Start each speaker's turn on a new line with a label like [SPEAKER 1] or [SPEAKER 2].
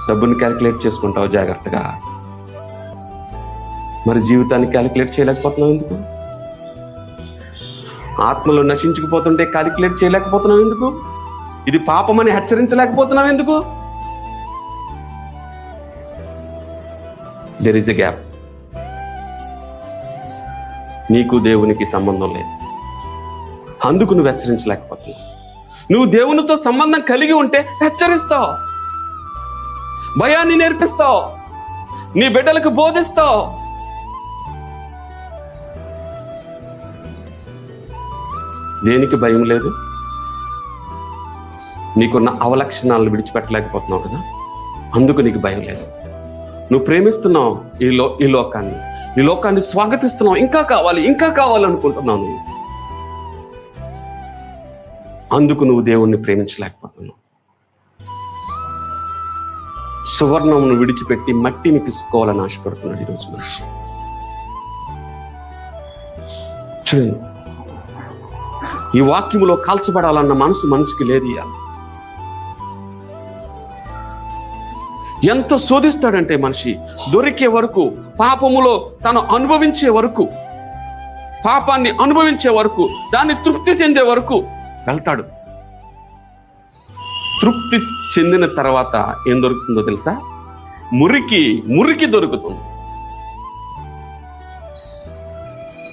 [SPEAKER 1] డబ్బుని క్యాలిక్యులేట్ చేసుకుంటావు జాగ్రత్తగా, మరి జీవితాన్ని క్యాలిక్యులేట్ చేయలేకపోతున్నావు ఎందుకు? ఆత్మలో నశించుకుపోతుంటే క్యాలిక్యులేట్ చేయలేకపోతున్నావు ఎందుకు? ఇది పాపమని హెచ్చరించలేకపోతున్నావు ఎందుకు? There is a gap. నీకు దేవునికి సంబంధం లేదు, అందుకు నువ్వు హెచ్చరించలేకపోతున్నావు. నువ్వు దేవునితో సంబంధం కలిగి ఉంటే హెచ్చరిస్తావు, భయాన్ని నేర్పిస్తావు, నీ బిడ్డలకు బోధిస్తావు. దేనికి భయం లేదు? నీకున్న అవలక్షణాలను విడిచిపెట్టలేకపోతున్నావు కదా, అందుకు నీకు భయం లేదు. నువ్వు ప్రేమిస్తున్నావు ఈ లోకాన్ని స్వాగతిస్తున్నావు, ఇంకా కావాలి ఇంకా కావాలనుకుంటున్నావు నువ్వు, అందుకు నువ్వు దేవుణ్ణి ప్రేమించలేకపోతున్నావు. సువర్ణమును విడిచిపెట్టి మట్టిని పిసుకోవాలని ఆశపడుతున్నాడు ఈరోజు మనిషి. చూడండి, ఈ వాక్యములో కాల్చబడాలన్న మనసు మనిషికి లేదు. ఎంత శోధిస్తాడంటే మనిషి దొరికే వరకు, పాపములో తను అనుభవించే వరకు, పాపాన్ని అనుభవించే వరకు, దాన్ని తృప్తి చెందే వరకు వెళ్తాడు. తృప్తి చెందిన తర్వాత ఏం దొరుకుతుందో తెలుసా? మురికి దొరుకుతుంది.